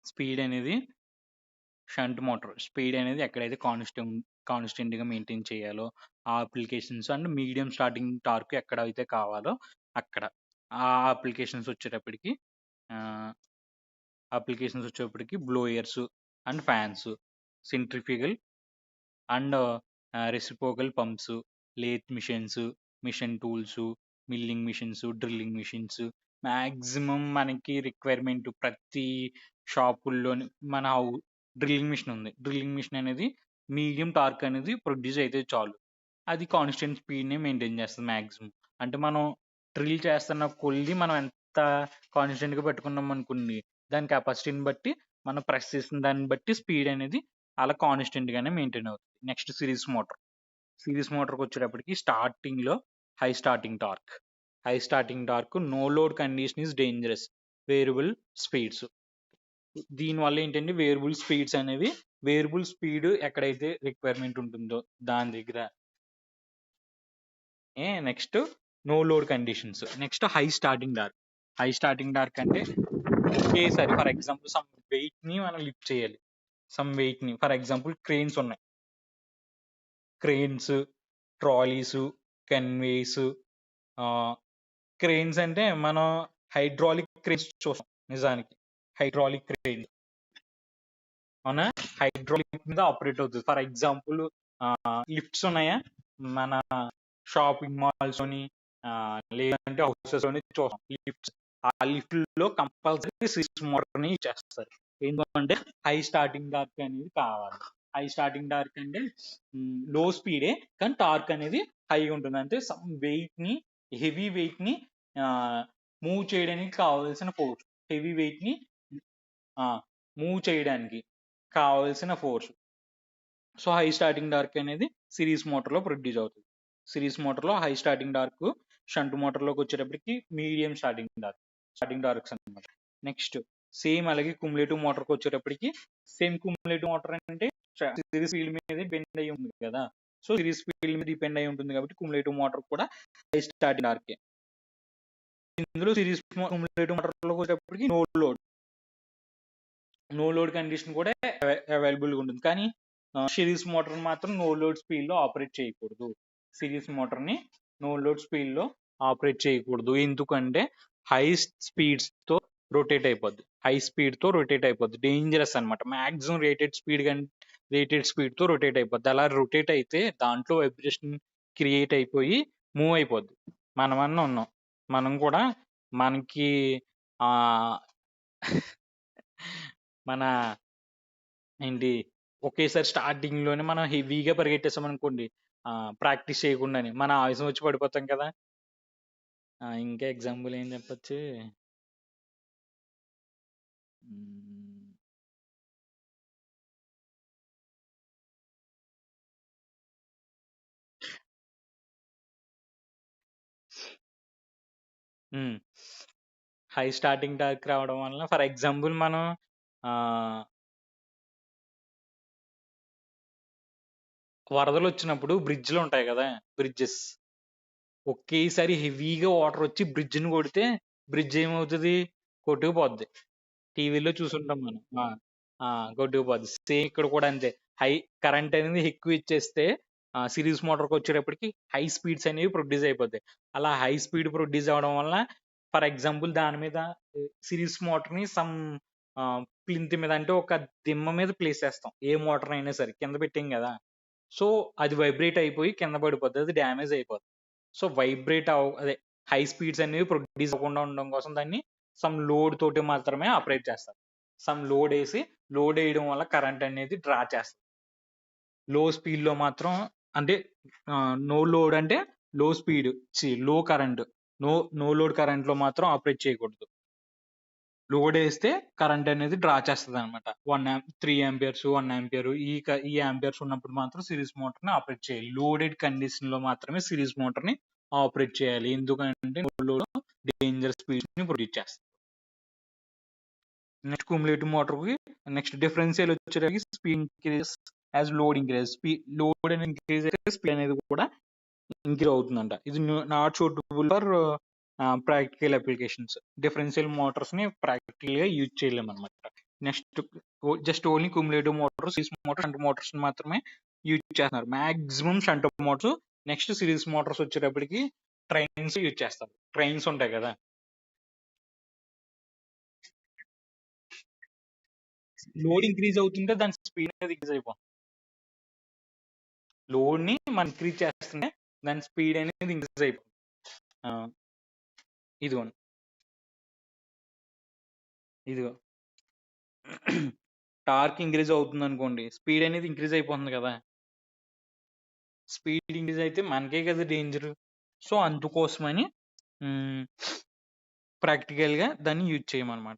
Speed అనేది shunt motor speed అనేది ఎక్కడైతే కాన్స్టెంట్గా మెయింటైన్ చేయాలో ఆ applications and medium starting torque ఎక్కడైతే కావాలో అక్కడ ఆ అప్లికేషన్స్ వచ్చేటప్పటికి blowers and fans, centrifugal and reciprocal pumps, lathe machines, machine tools, milling machines, drilling machines, maximum మనకి రిక్వైర్మెంట్ ప్రతి షాపుల్లోని మన డ్రిల్లింగ్ మిషన్ ఉంది. డ్రిల్లింగ్ మిషన్ అనేది మీడియం టార్క్ అనేది ప్రొడ్యూస్ అయితే చాలు, అది కాన్స్టెంట్ స్పీడ్ని మెయింటైన్ చేస్తుంది మ్యాక్సిమం. అంటే మనం డ్రిల్ చేస్తున్న కొద్ది మనం ఎంత కాన్స్టెంట్గా పెట్టుకున్నాం అనుకోండి, దాని కెపాసిటీని బట్టి మనం ప్రెస్ చేసిన దాన్ని బట్టి స్పీడ్ అనేది అలా కాన్స్టెంట్గానే మెయింటైన్ అవుతుంది. నెక్స్ట్ సిరీస్ మోటార్కి వచ్చేటప్పటికి స్టార్టింగ్లో high starting torque no load condition is dangerous, variable speeds. దీనివల్ల ఏంటంటే వేరియబుల్ స్పీడ్స్ అనేవి వేరియబుల్ స్పీడ్ ఎక్కడైతే రిక్వైర్మెంట్ ఉంటుందో దాని దగ్గర. Next no load conditions. Next high starting torque అంటే ఒకేసారి ఫర్ ఎగ్జాంపుల్ సమ్ వెయిట్ ని మనం లిఫ్ట్ చేయాలి. ఫర్ ఎగ్జాంపుల్ క్రెయిన్స్ ఉన్నాయి, క్రెయిన్స్, ట్రాలీస్, కన్వేస్. క్రెయిన్స్ అంటే మనం హైడ్రాలిక్ క్రెయిన్స్ చూస్తాం. నిజానికి హైడ్రాలిక్ క్రెయిన్ మన హైడ్రాలిక్ మీద ఆపరేట్ అవుతుంది. ఫర్ ఎగ్జాంపుల్ లిఫ్ట్స్ ఉన్నాయా మన షాపింగ్ మాల్స్ లోని, లేదంటే హౌసెస్ లోని చూస్తాం లిఫ్ట్స్. ఆ లిఫ్ట్ లో కంపల్సరీ సిరీస్ మోటార్ ని చేస్తారు. ఎందుకంటే హై స్టార్టింగ్ టార్క్ అనేది కావాలి. హై స్టార్టింగ్ టార్క్ అంటే లో స్పీడే కానీ టార్క్ అనేది హై ఉంటుంది. అంటే సమ్ హెవీ వెయిట్ ని మూవ్ చేయడానికి కావాల్సిన ఫోర్స్, హెవీ వెయిట్ ని మూవ్ చేయడానికి కావాల్సిన force. So high starting torque అనేది సిరీస్ మోటార్లో ప్రొడ్యూస్ అవుతుంది. సిరీస్ మోటార్లో హై స్టార్టింగ్ టార్క్, షంట్ మోటార్లోకి వచ్చేటప్పటికి మీడియం స్టార్టింగ్ టార్క్స్ అనమాట. నెక్స్ట్ సేమ్ అలాగే కుములేటివ్ మోటార్కి వచ్చేటప్పటికి కుములేటివ్ మోటార్ అంటే సిరీస్ ఫీల్డ్ మీద డిపెండ్ అయి ఉంటుంది కదా. సో సిరీస్ ఫీల్డ్ మీద డిపెండ్ అయి ఉంటుంది కాబట్టి కుములేటివ్ మోటార్ కూడా హై స్టార్టింగ్ టార్కే. ఇందులో కుములేటివ్ మోటార్లోకి వచ్చేటప్పటికి నో లోడ్ కండిషన్ కూడా అవైలబుల్గా ఉంటుంది. కానీ సిరీస్ మోటార్ మాత్రం నో లోడ్ స్పీడ్లో ఆపరేట్ చేయకూడదు. ఎందుకంటే హై స్పీడ్తో రొటేట్ అయిపోద్ది. డేంజరస్ అనమాట. మ్యాక్సిమం రేటెడ్ స్పీడ్తో రొటేట్ అయిపోద్ది. అలా రొటేట్ అయితే దాంట్లో వైబ్రేషన్ క్రియేట్ అయిపోయి మూవ్ అయిపోద్ది. మనమన్నా ఉన్నాం, మనం కూడా మనకి మన ఏంటి ఒకేసారి స్టార్టింగ్ లోనే మనం హెవీగా పరిగెట్టేసాం అనుకోండి, ప్రాక్టీస్ చేయకుండానే మన ఆవేశం వచ్చి పడిపోతాం కదా. ఇంకా ఎగ్జాంపుల్ ఏం చెప్పచ్చు, హై స్టార్టింగ్ టార్క్ రావడం వల్ల ఫర్ ఎగ్జాంపుల్ మనం వరదలు వచ్చినప్పుడు బ్రిడ్జ్లు ఉంటాయి కదా, బ్రిడ్జెస్ ఒకేసారి హెవీగా వాటర్ వచ్చి బ్రిడ్జ్ని కొడితే బ్రిడ్జ్ ఏమవుతుంది, కొట్టుకుపోద్ది. టీవీలో చూసుంటాం మనం, కొట్టుకుపోద్ది. సేమ్ ఇక్కడ కూడా అంతే. హై కరెంట్ అనేది ఎక్కువ ఇచ్చేస్తే సిరీస్ మోటార్కి వచ్చేటప్పటికి హై స్పీడ్స్ అనేవి ప్రొడ్యూస్ అయిపోతాయి. అలా హై స్పీడ్ ప్రొడ్యూస్ అవడం వల్ల ఫర్ ఎగ్జాంపుల్ దాని మీద సిరీస్ మోటార్ని సమ్ ప్లింత్ మీద అంటే ఒక దిమ్మ మీద ప్లేస్ చేస్తాం. ఏ మోటార్ అయినా సరే కింద పెట్టాం కదా, సో అది వైబ్రేట్ అయిపోయి కింద పడిపోద్ది, అది డ్యామేజ్ అయిపోద్ది. సో అదే హై స్పీడ్స్ అనేవి ప్రొడ్యూస్ అవ్వకుండా ఉండడం కోసం దాన్ని సమ్ లోడ్ తోటి మాత్రమే ఆపరేట్ చేస్తారు. సమ్ లోడ్ వేయడం వల్ల కరెంట్ అనేది డ్రా చేస్తారు. లో స్పీడ్ లో మాత్రం అంటే నో లోడ్ అంటే లో స్పీడ్ లో కరెంట్, నో లోడ్ కరెంట్ లో మాత్రం ఆపరేట్ చేయకూడదు. లోడ్ వేస్తే కరెంట్ అనేది డ్రా చేస్తుంది అనమాట. 3 ఆంపియర్స్ 1 ఆంపియర్ ఈ ఆంపియర్స్ ఉన్నప్పుడు మాత్రం సిరీస్ మోటార్ ని ఆపరేట్ చేయాలి. లోడెడ్ కండిషన్ లో మాత్రమే సిరీస్ మోటార్ ని ఆపరేట్ చేయాలి. ఎందుకంటే లోడ్ డేంజర్ స్పీడ్ ని ప్రొడ్యూస్ చేస్తుంది. నెక్స్ట్ కుములేటివ్ మోటార్ కి నెక్స్ట్ డిఫరెన్షియల్ వచ్చేసరికి speed increase as load increase. Load అనేది ఇంక్రీజ్ అయితే స్పీడ్ అనేది కూడా ఇంక్రీజ్ అవుతుందంట. ఇది not suitable for practical applications. Differential Motors ని ప్రాక్టికల్ గా యూజ్ చేయలేము అనమాట. Next just only cumulative motor, series motor, shunt Motors మాత్రమే యూజ్ చేస్తున్నారు. Maximum shunt Motors. Next series Motors వచ్చేటప్పటికి ట్రైన్స్ యూజ్ చేస్తారు. ట్రైన్స్ ఉంటాయి కదా, లోడ్ ఇంక్రీజ్ అవుతుంటే దాని స్పీడ్ అనేది ఇంక్రీజ్ అయిపోతుంది. లోడ్ ని మనం ఇంక్రీజ్ చేస్తుంటే దాని స్పీడ్ అనేది ఇంక్రీజ్ అయిపోతుంది. ఆ, ఇదిగో ఇదిగో టార్క్ ఇంక్రీజ్ అవుతుంది అనుకోండి, స్పీడ్ అనేది ఇంక్రీజ్ అయిపోతుంది కదా. స్పీడ్ ఇంక్రీజ్ అయితే మనకే కదా డేంజర్. సో అందుకోసమని ప్రాక్టికల్ గా దాన్ని యూజ్ చేయమన్నమాట.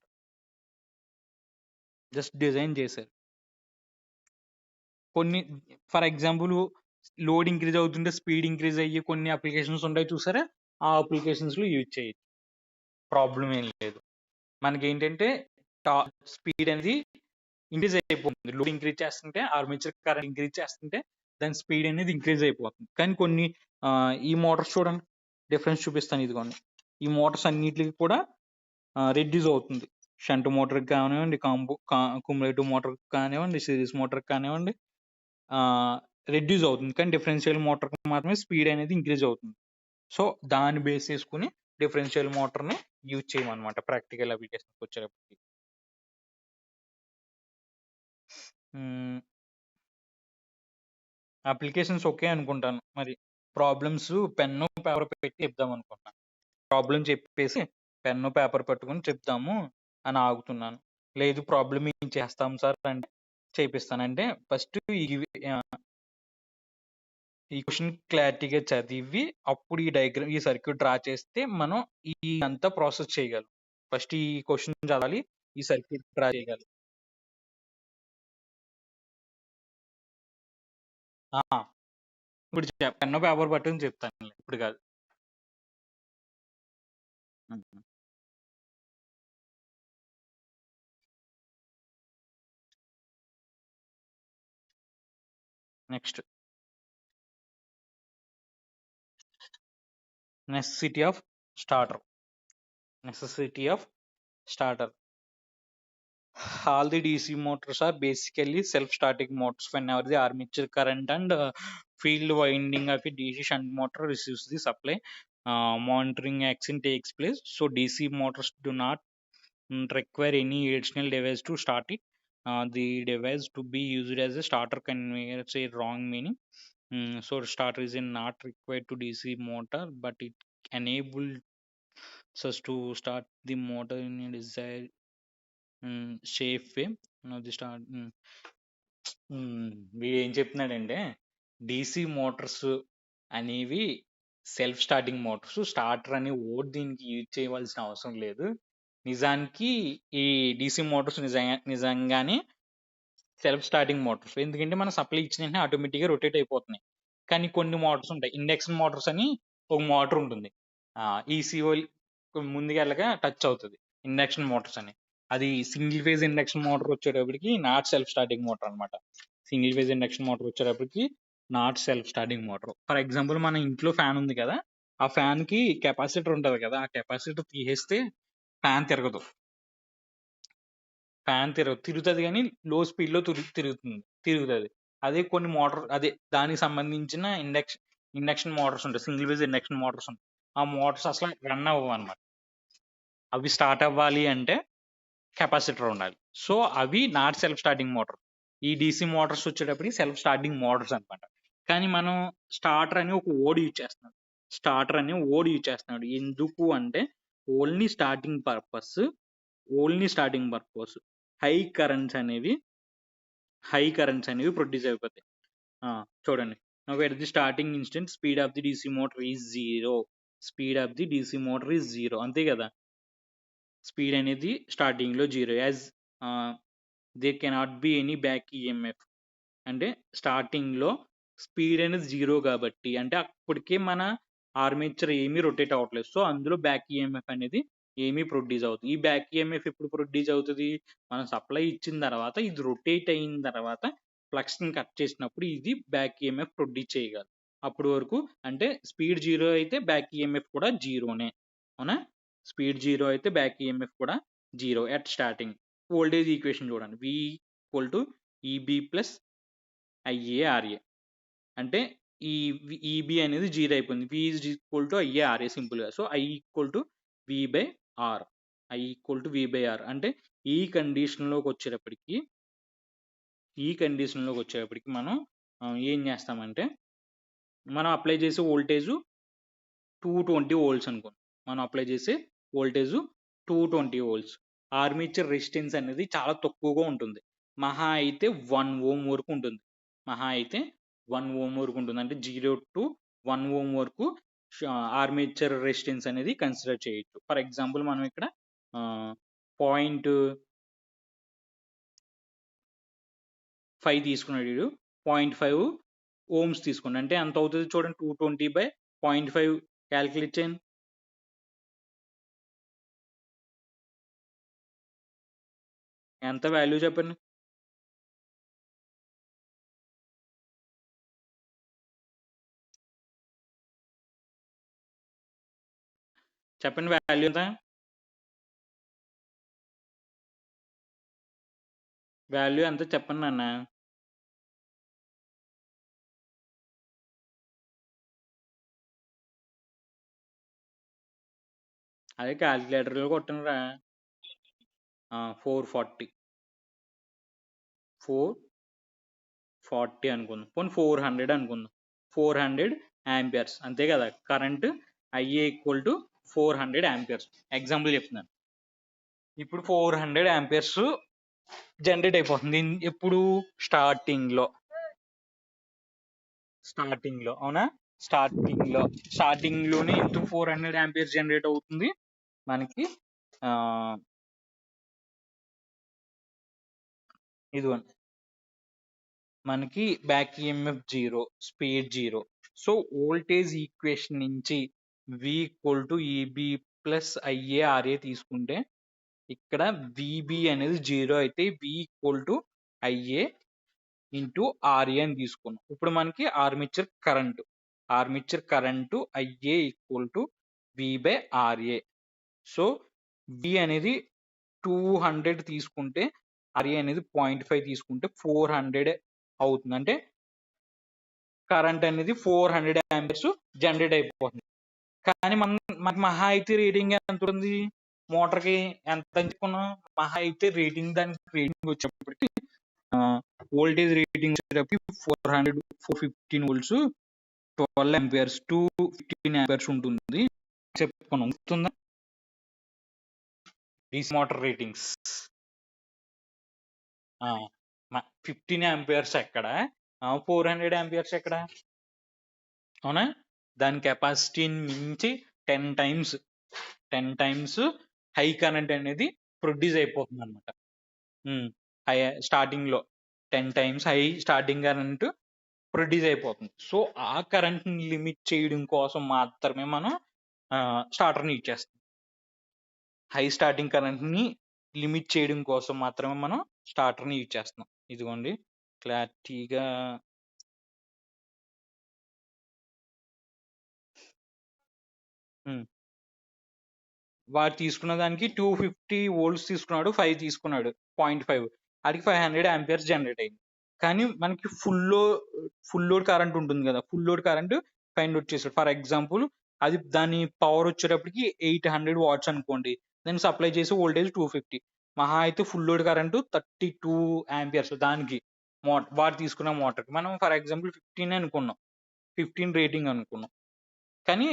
జస్ట్ డిజైన్ చేశారు. కొన్ని ఫర్ ఎగ్జాంపుల్ లోడ్ ఇంక్రీజ్ అవుతుంటే స్పీడ్ ఇంక్రీజ్ అయ్యి కొన్ని అప్లికేషన్స్ ఉంటాయి చూసారా, ఆ అప్లికేషన్స్ లో యూజ్ చేయొచ్చు, ప్రాబ్లం ఏం లేదు. మనకి ఏంటంటే స్పీడ్ అనేది ఇంక్రీజ్ అయిపోతుంది. లోడ్ ఇంక్రీజ్ చేస్తుంటే, ఆర్మేచర్ కరెంట్ ఇంక్రీజ్ చేస్తుంటే దాని స్పీడ్ అనేది ఇంక్రీజ్ అయిపోతుంది. కానీ కొన్ని ఈ మోటార్స్ చూడండి, డిఫరెన్స్ చూపిస్తాను. ఇదిగోండి, ఈ మోటార్స్ అన్నిటికి కూడా రెడ్యూస్ అవుతుంది. షంట్ మోటార్ కానివ్వండి, కుములేటివ్ మోటార్ కానివ్వండి, సిరీస్ మోటార్ కానివ్వండి, రెడ్యూస్ అవుతుంది. కానీ డిఫరెన్షియల్ మోటార్ మాత్రమే స్పీడ్ అనేది ఇంక్రీజ్ అవుతుంది. సో దాన్ని బేస్ చేసుకుని డిఫరెన్షియల్ మోటార్ ని యూజ్ చేయమన్నమాట ప్రాక్టికల్ అప్లికేషన్కి వచ్చేటప్పటికి. అప్లికేషన్స్ ఓకే అనుకుంటాను. మరి ప్రాబ్లమ్స్ పెన్ను పేపర్ పెట్టి చెప్దాం అనుకుంటున్నాను. ప్రాబ్లం చెప్పేసి పెన్ను పేపర్ పట్టుకుని చెప్దాము అని ఆగుతున్నాను. లేదు ప్రాబ్లం ఏం చేస్తాం సార్ అంటే చేపిస్తాను. అంటే ఫస్ట్ ఈ క్వశ్చన్ క్లారిటీగా చదివి అప్పుడు ఈ డయాగ్రామ్, ఈ సర్క్యూట్ డ్రా చేస్తే మనం ఈ అంతా ప్రాసెస్ చేయగలం. ఫస్ట్ ఈ క్వశ్చన్ చదవాలి, ఈ సర్క్యూట్ డ్రా చేయగలం. ఇప్పుడు పెన్ను పేపర్ పట్టుకుని చెప్తాను, ఇప్పుడు కాదు. Next necessity of starter. Necessity of starter. All the DC motors are basically self-starting motors. Whenever the armature current and field winding of a DC shunt motor receives the supply, monitoring action takes place. So DC motors do not require any additional device to start it. The device to be used as a starter can say wrong meaning. So starter is not required to DC motor, but it enables us to start the motor in a desired safe way. Now the start. వీడు ఏం చెప్తున్నాడంటే DC Motors అనేవి self starting Motors, starter అనే vote దీనికి use చేయవలసిన అవసరం లేదు. నిజానికి ఈ డీసీ మోటార్స్ నిజంగానే సెల్ఫ్ స్టార్టింగ్ మోటార్స్. ఎందుకంటే మనం సప్లై ఇచ్చిన వెంటనే ఆటోమేటిక్గా రొటేట్ అయిపోతున్నాయి. కానీ కొన్ని మోటార్స్ ఉంటాయి, ఇండక్షన్ మోటార్స్ అని ఒక మోటార్ ఉంటుంది, ఈసీఓ ముందుకెళ్ళగా టచ్ అవుతుంది, ఇండక్షన్ మోటార్స్ అని. అది సింగిల్ ఫేజ్ ఇండక్షన్ మోటార్ వచ్చేటప్పటికి నాట్ సెల్ఫ్ స్టార్టింగ్ మోటార్ అనమాట. సింగిల్ ఫేజ్ ఇండక్షన్ మోటార్ వచ్చేటప్పటికి not self starting motor. For example మన ఇంట్లో ఫ్యాన్ ఉంది కదా, ఆ ఫ్యాన్ కి కెపాసిటర్ ఉంటది కదా, ఆ కెపాసిటర్ తీసేస్తే ఫ్యాన్ తిరగదు. ఫ్యాన్ తిరుగుతుంది కానీ లో స్పీడ్ లో తిరుగుతుంది. అదే కొన్ని మోటార్, అదే దానికి సంబంధించిన ఇండక్షన్ మోటార్స్ ఉంటాయి, సింగిల్ ఫేజ్ ఇండక్షన్ మోటార్స్ ఉంటాయి. ఆ మోటార్స్ అసలు రన్ అవ్వవు అనమాట. అవి స్టార్ట్ అవ్వాలి అంటే కెపాసిటర్ ఉండాలి. సో అవి నాట్ సెల్ఫ్ స్టార్టింగ్ మోటార్. ఈ డీసీ మోటార్స్ వచ్చేటప్పటికి సెల్ఫ్ స్టార్టింగ్ మోటార్స్ అనమాట. కానీ మనం స్టార్టర్ అని ఒక ఓడ్ యూజ్ చేస్తున్నాం. స్టార్టర్ అని ఓడ్ యూజ్ చేస్తున్నాడు ఎందుకు అంటే only starting purpose. High currents అనేవి ప్రొడ్యూస్ అయిపోతాయి. చూడండి, now at the starting instant speed of the DC motor is 0. అంతే కదా, స్పీడ్ అనేది స్టార్టింగ్ లో 0 as there cannot be any back EMF. అంటే స్టార్టింగ్ లో స్పీడ్ అనేది 0 కాబట్టి, అంటే అప్పటికే మన ఆర్మేచర్ ఏమీ రొటేట్ అవ్వట్లేదు. సో అందులో బ్యాక్ ఈఎంఎఫ్ అనేది ఏమీ ప్రొడ్యూస్ అవుతుంది. ఈ బ్యాక్ ఈఎంఎఫ్ ఎప్పుడు ప్రొడ్యూస్ అవుతుంది, మనం సప్లై ఇచ్చిన తర్వాత ఇది రొటేట్ అయిన తర్వాత ఫ్లక్స్ ని కట్ చేసినప్పుడు ఇది బ్యాక్ ఈఎంఎఫ్ ప్రొడ్యూస్ చేయగలరు. అప్పటి వరకు అంటే స్పీడ్ 0 అయితే బ్యాక్ ఈఎంఎఫ్ కూడా 0నే. అవునా, స్పీడ్ 0 అయితే బ్యాక్ ఈఎంఎఫ్ కూడా 0 ఎట్ స్టార్టింగ్. వోల్టేజ్ ఈక్వేషన్ చూడండి, V equal to EB plus IARA. అంటే ఈ EB అనేది 0 అయిపోయింది, V is equal to IARA సింపుల్గా. So I equal to V by R, I equal to V by R. అంటే ఈ కండిషన్లోకి వచ్చేటప్పటికి మనం ఏం చేస్తామంటే, మనం అప్లై చేసే వోల్టేజ్ 220 వోల్ట్స్ అనుకోండి. మనం అప్లై చేసే వోల్టేజ్ 220 వోల్ట్స్. ఆర్మేచర్ రెసిస్టెన్స్ అనేది చాలా తక్కువగా ఉంటుంది, మహా అయితే 1 ఓం వరకు ఉంటుంది. అంటే 0 to 1 ఓం వరకు ఆర్మేచర్ రెసిస్టెన్స్ అనేది కన్సిడర్ చేయొచ్చు. ఫర్ ఎగ్జాంపుల్ మనం ఇక్కడ 0.5 తీసుకున్నాడు, 0.5 ఓమ్స్ తీసుకోండి. అంటే ఎంత అవుతుంది చూడండి, 220 బై 0.5 క్యాలిక్యులేట్ చేయండి. ఎంత వాల్యూ చెప్పండి. చెప్పండి వాల్యూ ఎంత, వాల్యూ ఎంత చెప్పండి అన్న. అదే క్యాలిక్యులేటర్లో కొట్టండిరా. 440 అనుకుందాం, పోనీ 400 అనుకుందాం. 400 యాంపియర్స్ అంతే కదా current. IA equal to 400 amperes example చెప్తున్నాను. ఇప్పుడు 400 యాంపియర్స్ జనరేట్ అయిపోతుంది. ఎప్పుడు స్టార్టింగ్ లో అవునా, స్టార్టింగ్ లోనే ఎందుకు 400 యాంపియర్స్ జనరేట్ అవుతుంది మనకి, ఇదిగోండి మనకి back EMF 0, speed 0. So voltage equation నుంచి V equal to EB plus IARA తీసుకుంటే, ఇక్కడ VB అనేది 0 అయితే V equal to IA into RA అని తీసుకున్నాం. ఇప్పుడు మనకి armature current IA equal to V by RA. So V అనేది 200 తీసుకుంటే, RA అనేది 0.5 తీసుకుంటే 400 అవుతుంది. అంటే కరెంట్ అనేది 400 యాంపియర్స్ జనరేట్ అయిపోతుంది. కానీ మనకి మహా అయితే రేటింగ్ ఎంత ఉంది మోటార్కి, ఎంత అనుకున్నాం, మహా అయితే దానికి రేటింగ్ వచ్చేటప్పటికి వోల్టేజ్ రేటింగ్ వచ్చేటప్పటికి 415 వోల్ట్స్ 12 యాంపియర్స్ 215 యాంపియర్స్ ఉంటుంది చెప్పుకున్నాం. గుర్తుందా డీసీ మోటార్ రేటింగ్స్? 15 యాంపియర్స్ ఎక్కడ, 400 యాంపియర్స్ ఎక్కడ, అవునా. దాని కెపాసిటీని మించి 10 టైమ్స్ హై కరెంట్ అనేది ప్రొడ్యూస్ అయిపోతుంది అనమాట. స్టార్టింగ్ లో 10 times high starting current produce అయిపోతుంది. సో ఆ కరెంట్ ని లిమిట్ చేయడం కోసం మాత్రమే మనం స్టార్టర్ని యూజ్ చేస్తాం. హై స్టార్టింగ్ కరెంట్ ని లిమిట్ చేయడం కోసం మాత్రమే మనం స్టార్టర్ని యూజ్ చేస్తున్నాం. ఇదిగోండి క్లారిటీగా వాడు తీసుకున్న దానికి 250 వోల్ట్స్ తీసుకున్నాడు, 5 తీసుకున్నాడు 0.5, అడిగి 500 యాంపియర్స్ జనరేట్ అయింది. కానీ మనకి ఫుల్ లోడ్ కరెంట్ ఉంటుంది కదా, full load current find out చేసాడు. ఫర్ ఎగ్జాంపుల్ అది దాని పవర్ వచ్చేటప్పటికి 800 వాట్స్ అనుకోండి, దాన్ని సప్లై చేసే వోల్టేజ్ 250, మహా అయితే ఫుల్ లోడ్ కరెంట్ 32 యాంపియర్స్. దానికి వాడు తీసుకున్న మోటార్కి మనం ఫర్ ఎగ్జాంపుల్ 15 రేటింగ్ అనుకున్నాం, కానీ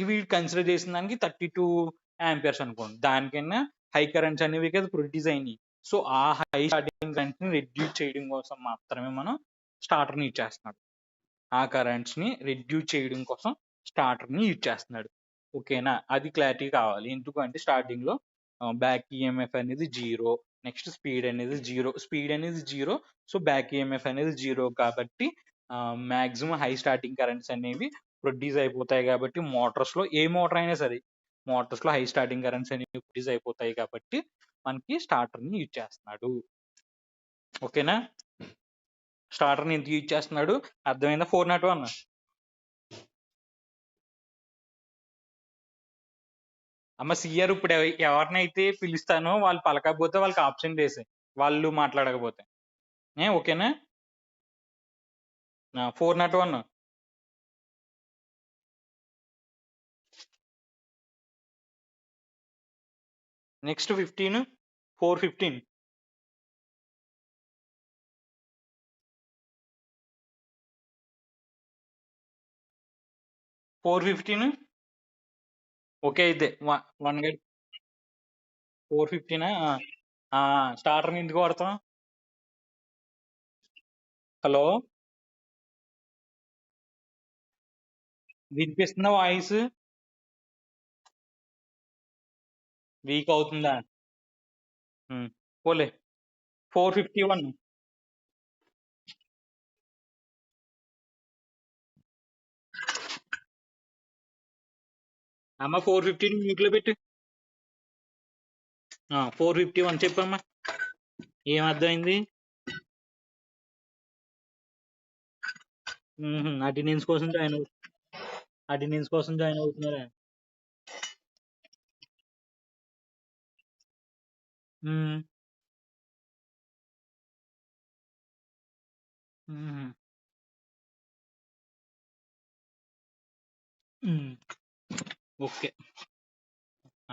ఇవి కన్సిడర్ చేసిన దానికి 32 యాంపియర్స్ అనుకోండి. దానికన్నా హై కరెంట్స్ అనేవి కదా ప్రొడ్యూస్ అయినాయి. సో ఆ హై స్టార్టింగ్ కరెంట్స్ ని రెడ్యూస్ చేయడం కోసం మాత్రమే మనం స్టార్టర్ని యూజ్ చేస్తున్నాడు. ఆ కరెంట్స్ ని రెడ్యూస్ చేయడం కోసం స్టార్టర్ని యూజ్ చేస్తున్నాడు. ఓకేనా, అది క్లారిటీ కావాలి. ఎందుకంటే స్టార్టింగ్ లో బ్యాక్ ఈఎంఎఫ్ అనేది 0, నెక్స్ట్ స్పీడ్ అనేది 0, సో బ్యాక్ ఈఎంఎఫ్ అనేది 0 కాబట్టి మాక్సిమం హై స్టార్టింగ్ కరెంట్స్ అనేవి ప్రొడ్యూస్ అయిపోతాయి. కాబట్టి మోటార్స్ లో ఏ మోటార్ అయినా సరే మోటార్స్ లో హై స్టార్టింగ్ కరెంట్స్ అనేవి ప్రొడ్యూస్ అయిపోతాయి కాబట్టి మనకి స్టార్టర్ని యూజ్ చేస్తున్నాడు. ఓకేనా, స్టార్టర్ని ఎందుకు యూజ్ చేస్తున్నాడు అర్థమైందా? 401 అమ్మ సిఆర్ ఇప్పుడు ఎవరినైతే పిలుస్తానో వాళ్ళు పలకకపోతే వాళ్ళకి ఆప్షన్ వేసాయి, వాళ్ళు మాట్లాడకపోతే. ఓకేనా? 401. నెక్స్ట్ 15. 415. 415. ఓకే అయితే వన్ గైడ్. 415. స్టార్టర్ ఎందుకు వాడతాం? హలో, వినిపిస్తుందా వాయిస్? వీక్ అవుతుందా? పోలే. 451. అమ్మ 415 మ్యూట్ లో పెట్టు. 451 చెప్పమ్మా. ఏం అర్థమైంది? అటెండెన్స్ కోసం జాయిన్ అటెండెన్స్ కోసం జాయిన్ అవుతున్నారా? ఉమ్, ఉమ్, ఉమ్. ఓకే.